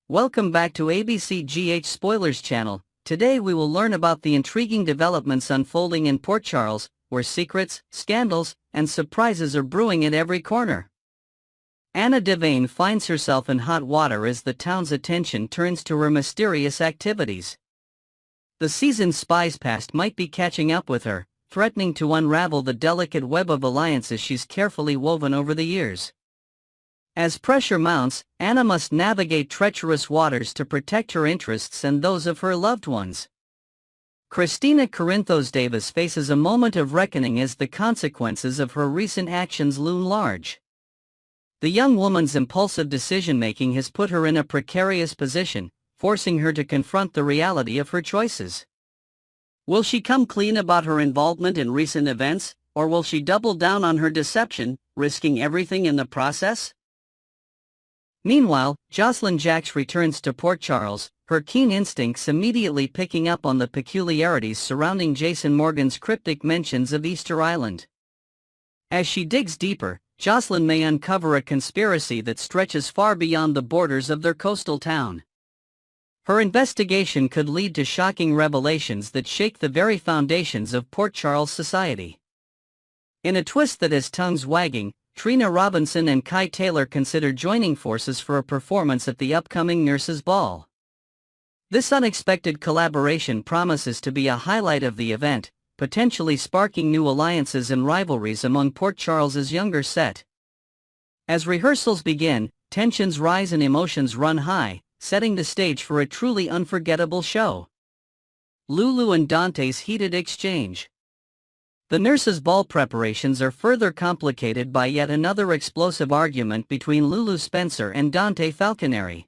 Welcome back to ABCGH Spoilers channel. Today we will learn about the intriguing developments unfolding in Port Charles, where secrets, scandals, and surprises are brewing at every corner. Anna Devane finds herself in hot water as the town's attention turns to her mysterious activities. The seasoned spy's past might be catching up with her, threatening to unravel the delicate web of alliances she's carefully woven over the years. As pressure mounts, Anna must navigate treacherous waters to protect her interests and those of her loved ones. Christina Davis faces a moment of reckoning as the consequences of her recent actions loom large. The young woman's impulsive decision-making has put her in a precarious position, forcing her to confront the reality of her choices. Will she come clean about her involvement in recent events, or will she double down on her deception, risking everything in the process? Meanwhile, Jocelyn Jacques returns to Port Charles, her keen instincts immediately picking up on the peculiarities surrounding Jason Morgan's cryptic mentions of Easter Island. As she digs deeper, Jocelyn may uncover a conspiracy that stretches far beyond the borders of their coastal town. Her investigation could lead to shocking revelations that shake the very foundations of Port Charles society. In a twist that has tongues wagging, Trina Robinson and Kai Taylor consider joining forces for a performance at the upcoming Nurses' Ball. This unexpected collaboration promises to be a highlight of the event, potentially sparking new alliances and rivalries among Port Charles's younger set. As rehearsals begin, tensions rise and emotions run high, setting the stage for a truly unforgettable show. Lulu and Dante's heated exchange. The Nurses' Ball preparations are further complicated by yet another explosive argument between Lulu Spencer and Dante Falconeri.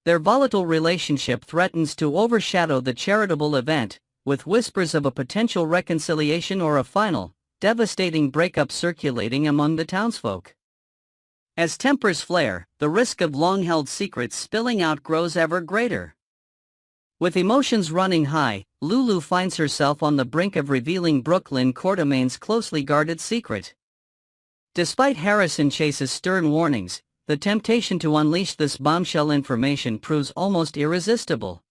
Their volatile relationship threatens to overshadow the charitable event, with whispers of a potential reconciliation or a final, devastating breakup circulating among the townsfolk. As tempers flare, the risk of long-held secrets spilling out grows ever greater. With emotions running high, Lulu finds herself on the brink of revealing Brooklyn Quartermain's closely guarded secret. Despite Harrison Chase's stern warnings, the temptation to unleash this bombshell information proves almost irresistible.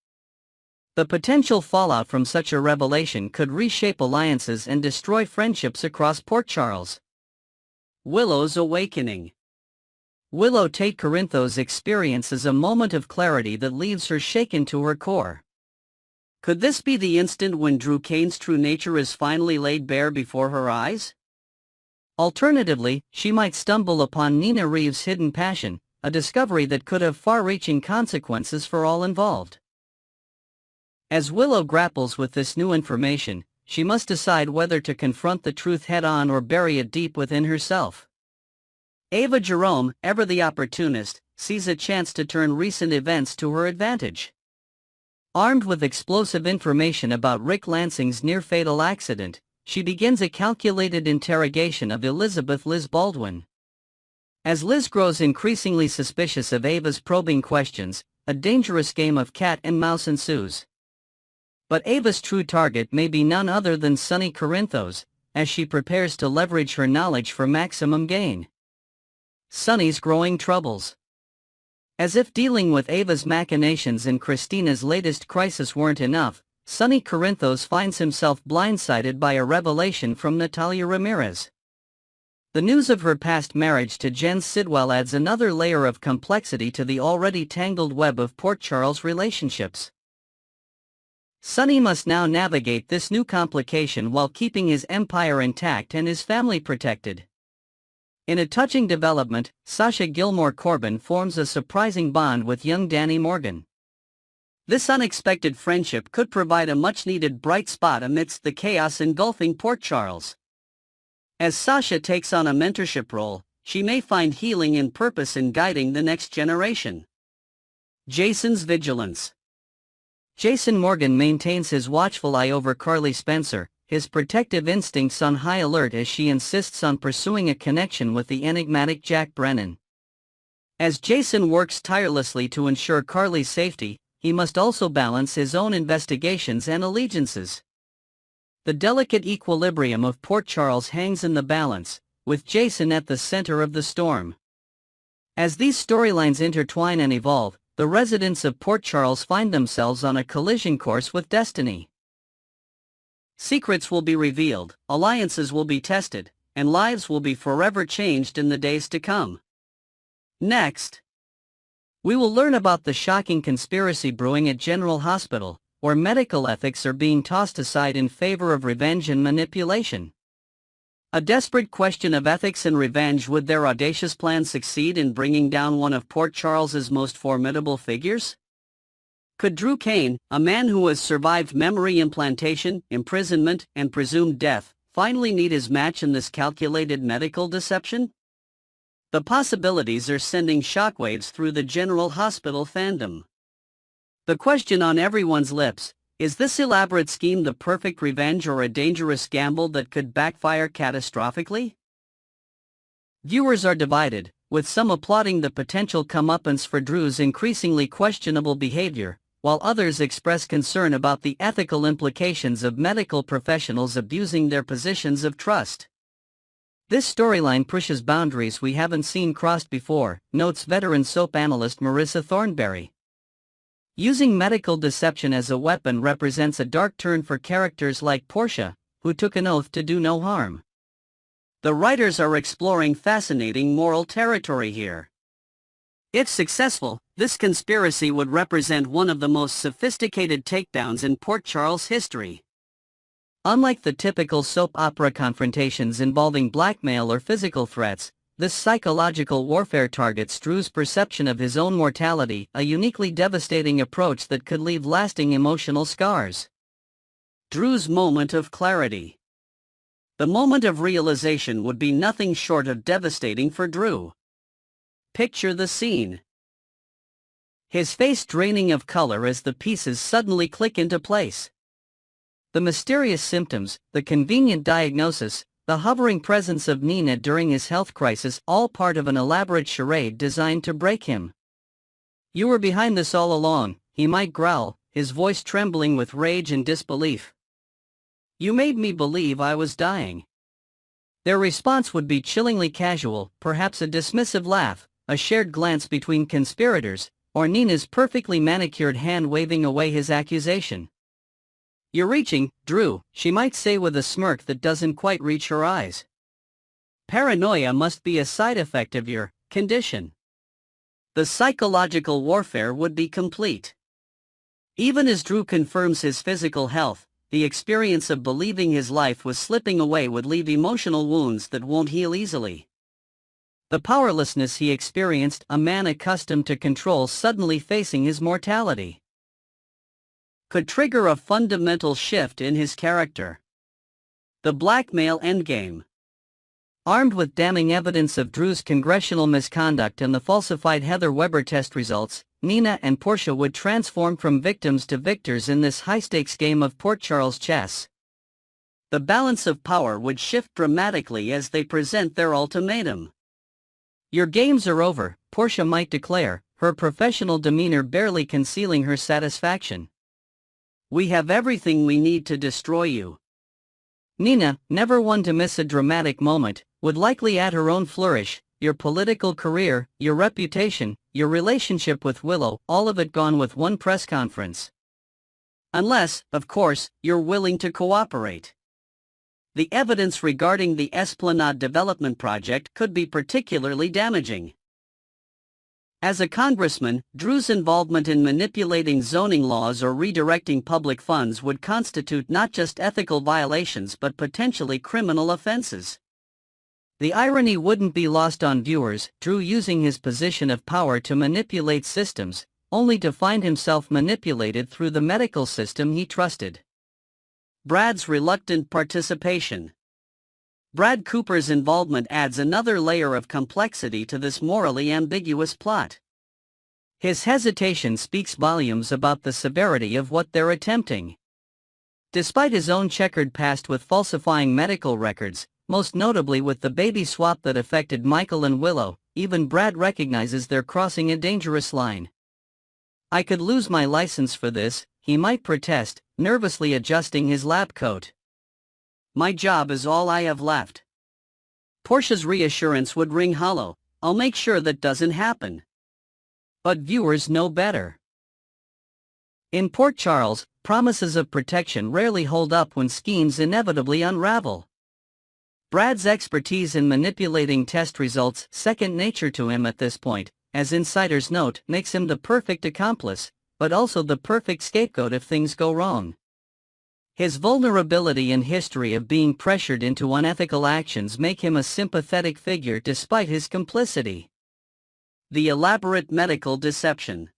The potential fallout from such a revelation could reshape alliances and destroy friendships across Port Charles. Willow's awakening. Willow Tate Corinthos experiences a moment of clarity that leaves her shaken to her core. Could this be the instant when Drew Kane's true nature is finally laid bare before her eyes? Alternatively, she might stumble upon Nina Reeves' hidden passion, a discovery that could have far-reaching consequences for all involved. As Willow grapples with this new information, she must decide whether to confront the truth head-on or bury it deep within herself. Ava Jerome, ever the opportunist, sees a chance to turn recent events to her advantage. Armed with explosive information about Rick Lansing's near-fatal accident, she begins a calculated interrogation of Elizabeth Liz Baldwin. As Liz grows increasingly suspicious of Ava's probing questions, a dangerous game of cat and mouse ensues. But Ava's true target may be none other than Sonny Corinthos, as she prepares to leverage her knowledge for maximum gain. Sonny's growing troubles. As if dealing with Ava's machinations and Christina's latest crisis weren't enough, Sonny Corinthos finds himself blindsided by a revelation from Natalia Ramirez. The news of her past marriage to Jen Sidwell adds another layer of complexity to the already tangled web of Port Charles relationships. Sonny must now navigate this new complication while keeping his empire intact and his family protected. In a touching development, Sasha Gilmore Corbin forms a surprising bond with young Danny Morgan. This unexpected friendship could provide a much-needed bright spot amidst the chaos engulfing Port Charles. As Sasha takes on a mentorship role, she may find healing and purpose in guiding the next generation. Jason's vigilance. Jason Morgan maintains his watchful eye over Carly Spencer, his protective instincts on high alert as she insists on pursuing a connection with the enigmatic Jack Brennan. As Jason works tirelessly to ensure Carly's safety, he must also balance his own investigations and allegiances. The delicate equilibrium of Port Charles hangs in the balance, with Jason at the center of the storm. As these storylines intertwine and evolve, the residents of Port Charles find themselves on a collision course with destiny. Secrets will be revealed, alliances will be tested, and lives will be forever changed in the days to come. Next, we will learn about the shocking conspiracy brewing at General Hospital, where medical ethics are being tossed aside in favor of revenge and manipulation. A desperate question of ethics and revenge. Would their audacious plan succeed in bringing down one of Port Charles's most formidable figures? Could Drew Kane, a man who has survived memory implantation, imprisonment, and presumed death, finally need his match in this calculated medical deception? The possibilities are sending shockwaves through the General Hospital fandom. The question on everyone's lips: is this elaborate scheme the perfect revenge or a dangerous gamble that could backfire catastrophically? Viewers are divided, with some applauding the potential comeuppance for Drew's increasingly questionable behavior, while others express concern about the ethical implications of medical professionals abusing their positions of trust. This storyline pushes boundaries we haven't seen crossed before, notes veteran soap analyst Marissa Thornberry. Using medical deception as a weapon represents a dark turn for characters like Portia, who took an oath to do no harm. The writers are exploring fascinating moral territory here. If successful, this conspiracy would represent one of the most sophisticated takedowns in Port Charles history. Unlike the typical soap opera confrontations involving blackmail or physical threats, this psychological warfare targets Drew's perception of his own mortality, a uniquely devastating approach that could leave lasting emotional scars. Drew's moment of clarity. The moment of realization would be nothing short of devastating for Drew. Picture the scene. His face draining of color as the pieces suddenly click into place. The mysterious symptoms, the convenient diagnosis, the hovering presence of Nina during his health crisis, all part of an elaborate charade designed to break him. "You were behind this all along," he might growl, his voice trembling with rage and disbelief. "You made me believe I was dying." Their response would be chillingly casual, perhaps a dismissive laugh, a shared glance between conspirators, or Nina's perfectly manicured hand waving away his accusation. "You're reaching, Drew," she might say with a smirk that doesn't quite reach her eyes. "Paranoia must be a side effect of your condition." The psychological warfare would be complete. Even as Drew confirms his physical health, the experience of believing his life was slipping away would leave emotional wounds that won't heal easily. The powerlessness he experienced, a man accustomed to control suddenly facing his mortality, could trigger a fundamental shift in his character. The blackmail endgame. Armed with damning evidence of Drew's congressional misconduct and the falsified Heather Weber test results, Nina and Portia would transform from victims to victors in this high-stakes game of Port Charles chess. The balance of power would shift dramatically as they present their ultimatum. "Your games are over," Portia might declare, her professional demeanor barely concealing her satisfaction. "We have everything we need to destroy you." Nina, never one to miss a dramatic moment, would likely add her own flourish: "Your political career, your reputation, your relationship with Willow, all of it gone with one press conference. Unless, of course, you're willing to cooperate." The evidence regarding the Esplanade development project could be particularly damaging. As a congressman, Drew's involvement in manipulating zoning laws or redirecting public funds would constitute not just ethical violations but potentially criminal offenses. The irony wouldn't be lost on viewers: Drew using his position of power to manipulate systems, only to find himself manipulated through the medical system he trusted. Brad's reluctant participation. Brad Cooper's involvement adds another layer of complexity to this morally ambiguous plot. His hesitation speaks volumes about the severity of what they're attempting. Despite his own checkered past with falsifying medical records, most notably with the baby swap that affected Michael and Willow, even Brad recognizes they're crossing a dangerous line. "I could lose my license for this," he might protest, nervously adjusting his lab coat. "My job is all I have left." Portia's reassurance would ring hollow. I'll make sure that doesn't happen. But viewers know better. In Port Charles, promises of protection rarely hold up when schemes inevitably unravel. Brad's expertise in manipulating test results, second nature to him at this point, as insiders note, makes him the perfect accomplice, but also the perfect scapegoat if things go wrong. His vulnerability and history of being pressured into unethical actions make him a sympathetic figure despite his complicity. The elaborate medical deception.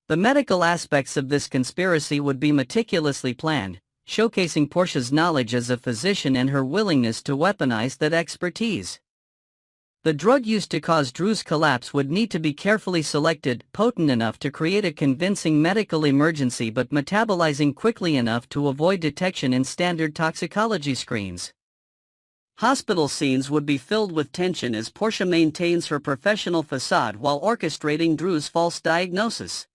The medical aspects of this conspiracy would be meticulously planned, showcasing Portia's knowledge as a physician and her willingness to weaponize that expertise. The drug used to cause Drew's collapse would need to be carefully selected, potent enough to create a convincing medical emergency but metabolizing quickly enough to avoid detection in standard toxicology screens. Hospital scenes would be filled with tension as Portia maintains her professional facade while orchestrating Drew's false diagnosis.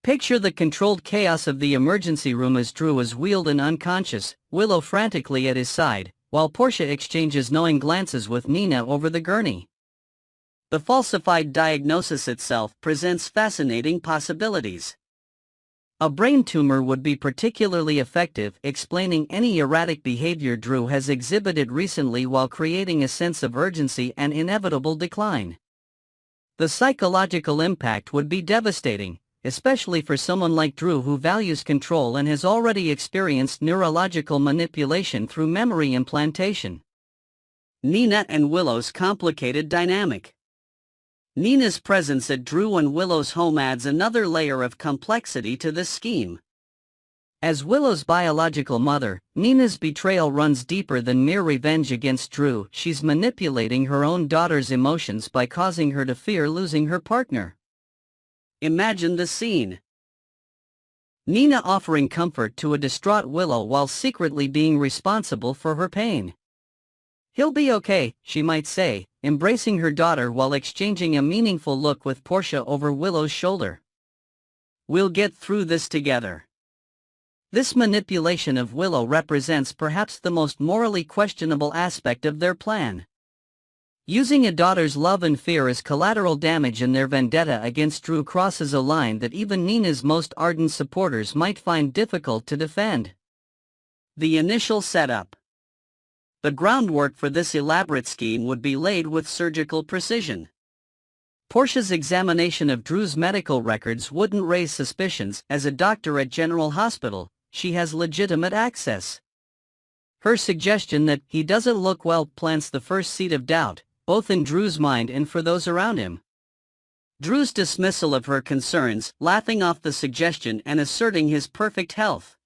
Picture the controlled chaos of the emergency room as Drew is wheeled and unconscious, Willow frantically at his side, while Portia exchanges knowing glances with Nina over the gurney. The falsified diagnosis itself presents fascinating possibilities. A brain tumor would be particularly effective, explaining any erratic behavior Drew has exhibited recently while creating a sense of urgency and inevitable decline. The psychological impact would be devastating, especially for someone like Drew who values control and has already experienced neurological manipulation through memory implantation. Nina and Willow's complicated dynamic. Nina's presence at Drew and Willow's home adds another layer of complexity to this scheme. As Willow's biological mother, Nina's betrayal runs deeper than mere revenge against Drew. She's manipulating her own daughter's emotions by causing her to fear losing her partner. Imagine the scene. Nina offering comfort to a distraught Willow while secretly being responsible for her pain. "He'll be okay," she might say, embracing her daughter while exchanging a meaningful look with Portia over Willow's shoulder. "We'll get through this together." This manipulation of Willow represents perhaps the most morally questionable aspect of their plan. Using a daughter's love and fear as collateral damage in their vendetta against Drew crosses a line that even Nina's most ardent supporters might find difficult to defend. The initial setup. The groundwork for this elaborate scheme would be laid with surgical precision. Portia's examination of Drew's medical records wouldn't raise suspicions. As a doctor at General Hospital, she has legitimate access. Her suggestion that he doesn't look well plants the first seed of doubt, both in Drew's mind and for those around him. Drew's dismissal of her concerns, laughing off the suggestion and asserting his perfect health,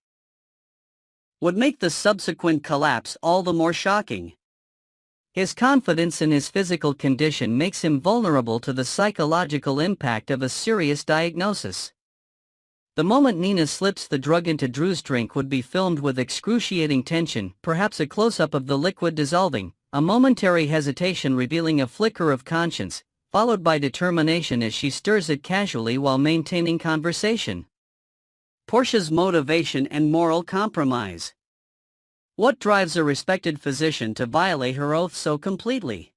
would make the subsequent collapse all the more shocking. His confidence in his physical condition makes him vulnerable to the psychological impact of a serious diagnosis. The moment Nina slips the drug into Drew's drink would be filmed with excruciating tension, perhaps a close-up of the liquid dissolving, a momentary hesitation revealing a flicker of conscience, followed by determination as she stirs it casually while maintaining conversation. Portia's motivation and moral compromise. What drives a respected physician to violate her oath so completely?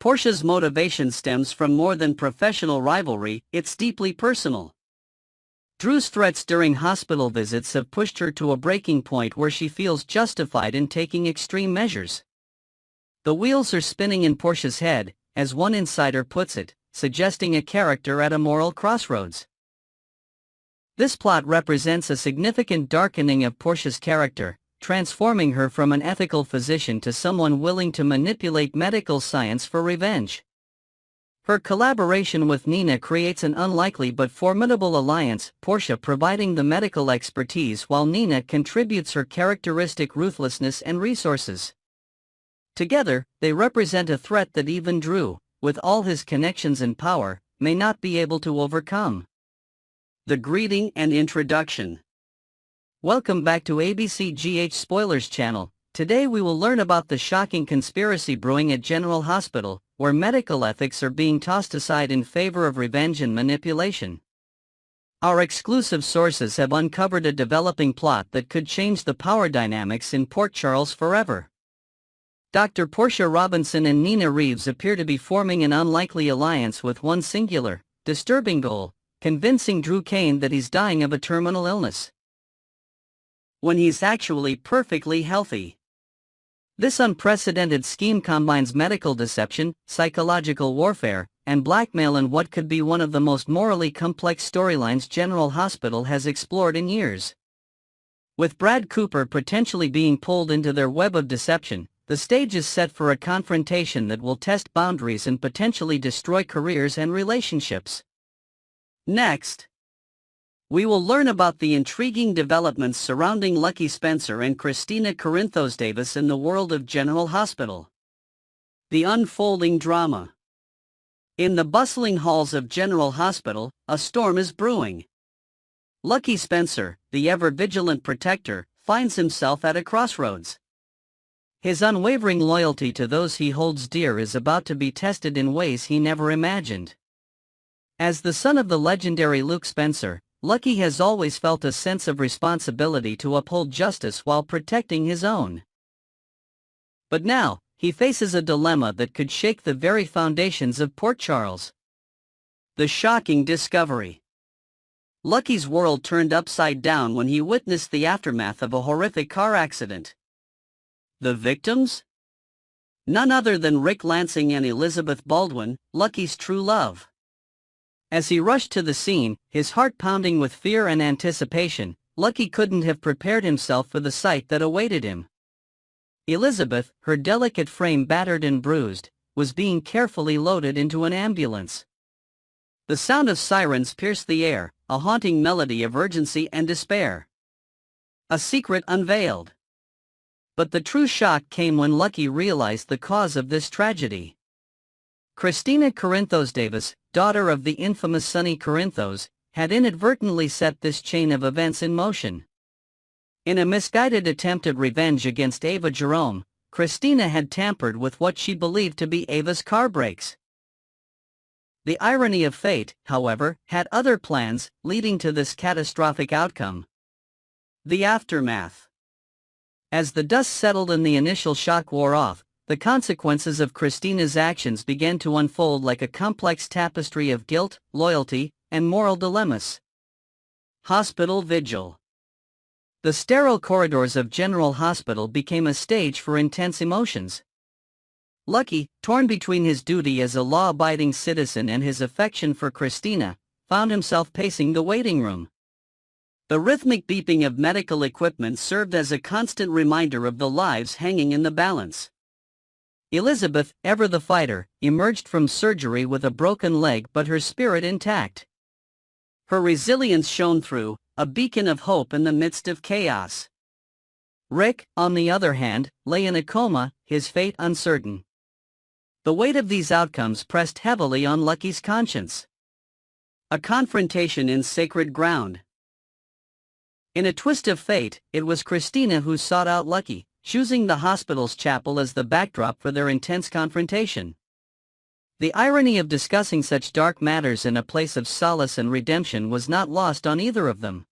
Portia's motivation stems from more than professional rivalry, it's deeply personal. Drew's threats during hospital visits have pushed her to a breaking point where she feels justified in taking extreme measures. The wheels are spinning in Portia's head, as one insider puts it, suggesting a character at a moral crossroads. This plot represents a significant darkening of Portia's character, transforming her from an ethical physician to someone willing to manipulate medical science for revenge. Her collaboration with Nina creates an unlikely but formidable alliance, Portia providing the medical expertise while Nina contributes her characteristic ruthlessness and resources. Together, they represent a threat that even Drew, with all his connections and power, may not be able to overcome. The greeting and introduction. Welcome back to ABCGH Spoilers channel. Today we will learn about the shocking conspiracy brewing at General Hospital, where medical ethics are being tossed aside in favor of revenge and manipulation. Our exclusive sources have uncovered a developing plot that could change the power dynamics in Port Charles forever. Dr. Portia Robinson and Nina Reeves appear to be forming an unlikely alliance with one singular, disturbing goal: convincing Drew Kane that he's dying of a terminal illness, when he's actually perfectly healthy. This unprecedented scheme combines medical deception, psychological warfare, and blackmail in what could be one of the most morally complex storylines General Hospital has explored in years. With Brad Cooper potentially being pulled into their web of deception, the stage is set for a confrontation that will test boundaries and potentially destroy careers and relationships. Next, we will learn about the intriguing developments surrounding Lucky Spencer and Christina Davis in the world of General Hospital. The unfolding drama. In the bustling halls of General Hospital, a storm is brewing. Lucky Spencer, the ever-vigilant protector, finds himself at a crossroads. His unwavering loyalty to those he holds dear is about to be tested in ways he never imagined. As the son of the legendary Luke Spencer, Lucky has always felt a sense of responsibility to uphold justice while protecting his own. But now, he faces a dilemma that could shake the very foundations of Port Charles. The shocking discovery. Lucky's world turned upside down when he witnessed the aftermath of a horrific car accident. The victims? None other than Rick Lansing and Elizabeth Baldwin, Lucky's true love. As he rushed to the scene, his heart pounding with fear and anticipation, Lucky couldn't have prepared himself for the sight that awaited him. Elizabeth, her delicate frame battered and bruised, was being carefully loaded into an ambulance. The sound of sirens pierced the air, a haunting melody of urgency and despair. A secret unveiled. But the true shock came when Lucky realized the cause of this tragedy. Christina Davis, daughter of the infamous Sonny Corinthos, had inadvertently set this chain of events in motion. In a misguided attempt at revenge against Ava Jerome, Christina had tampered with what she believed to be Ava's car brakes. The irony of fate, however, had other plans, leading to this catastrophic outcome. The aftermath. As the dust settled and the initial shock wore off, the consequences of Christina's actions began to unfold like a complex tapestry of guilt, loyalty, and moral dilemmas. Hospital vigil. The sterile corridors of General Hospital became a stage for intense emotions. Lucky, torn between his duty as a law-abiding citizen and his affection for Christina, found himself pacing the waiting room. The rhythmic beeping of medical equipment served as a constant reminder of the lives hanging in the balance. Elizabeth, ever the fighter, emerged from surgery with a broken leg but her spirit intact. Her resilience shone through, a beacon of hope in the midst of chaos. Rick, on the other hand, lay in a coma, his fate uncertain. The weight of these outcomes pressed heavily on Lucky's conscience. A confrontation in sacred ground. In a twist of fate, it was Christina who sought out Lucky, choosing the hospital's chapel as the backdrop for their intense confrontation. The irony of discussing such dark matters in a place of solace and redemption was not lost on either of them.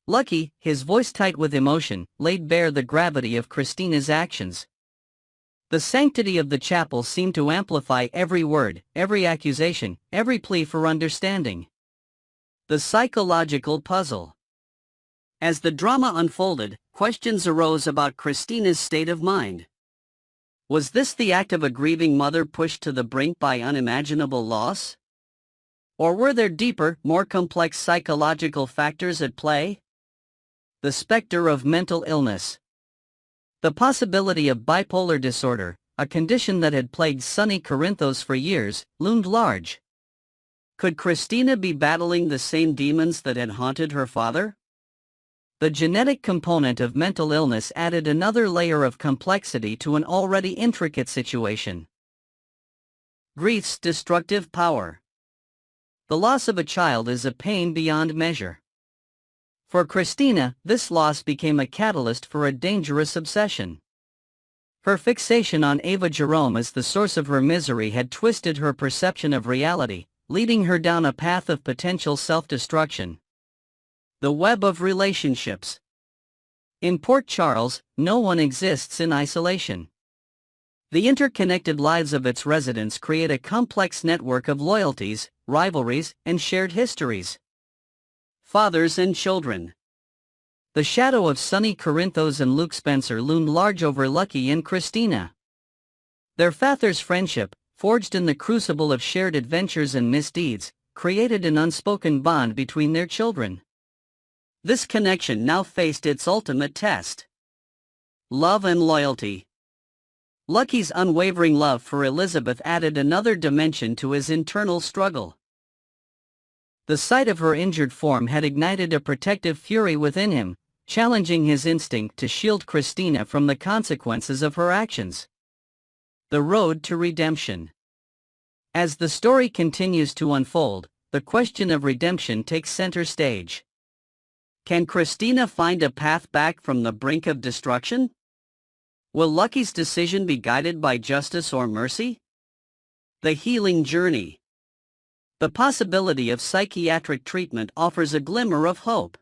Lucky, his voice tight with emotion, laid bare the gravity of Christina's actions. The sanctity of the chapel seemed to amplify every word, every accusation, every plea for understanding. The psychological puzzle. As the drama unfolded, questions arose about Christina's state of mind. Was this the act of a grieving mother pushed to the brink by unimaginable loss? Or were there deeper, more complex psychological factors at play? The specter of mental illness. The possibility of bipolar disorder, a condition that had plagued Sonny Corinthos for years, loomed large. Could Christina be battling the same demons that had haunted her father? The genetic component of mental illness added another layer of complexity to an already intricate situation. Grief's destructive power. The loss of a child is a pain beyond measure. For Christina, this loss became a catalyst for a dangerous obsession. Her fixation on Ava Jerome as the source of her misery had twisted her perception of reality, leading her down a path of potential self-destruction. The web of relationships. In Port Charles, no one exists in isolation. The interconnected lives of its residents create a complex network of loyalties, rivalries, and shared histories. Fathers and children. The shadow of Sonny Corinthos and Luke Spencer loomed large over Lucky and Christina. Their father's friendship, forged in the crucible of shared adventures and misdeeds, created an unspoken bond between their children. This connection now faced its ultimate test. Love and loyalty. Lucky's unwavering love for Elizabeth added another dimension to his internal struggle. The sight of her injured form had ignited a protective fury within him, challenging his instinct to shield Christina from the consequences of her actions. The road to redemption. As the story continues to unfold, the question of redemption takes center stage. Can Christina find a path back from the brink of destruction? Will Lucky's decision be guided by justice or mercy? The healing journey. The possibility of psychiatric treatment offers a glimmer of hope.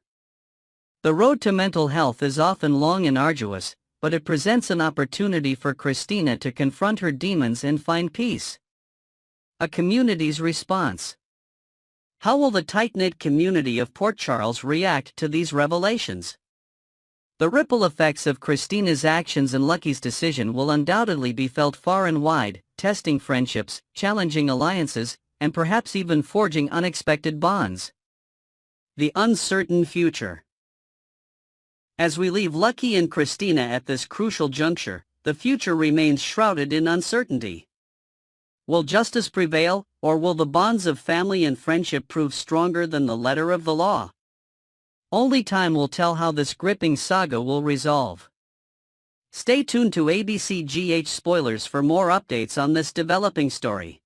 The road to mental health is often long and arduous, but it presents an opportunity for Christina to confront her demons and find peace. A community's response. How will the tight-knit community of Port Charles react to these revelations? The ripple effects of Christina's actions and Lucky's decision will undoubtedly be felt far and wide, testing friendships, challenging alliances, and perhaps even forging unexpected bonds. The uncertain future. As we leave Lucky and Christina at this crucial juncture, the future remains shrouded in uncertainty. Will justice prevail, or will the bonds of family and friendship prove stronger than the letter of the law? Only time will tell how this gripping saga will resolve. Stay tuned to ABCGH Spoilers for more updates on this developing story.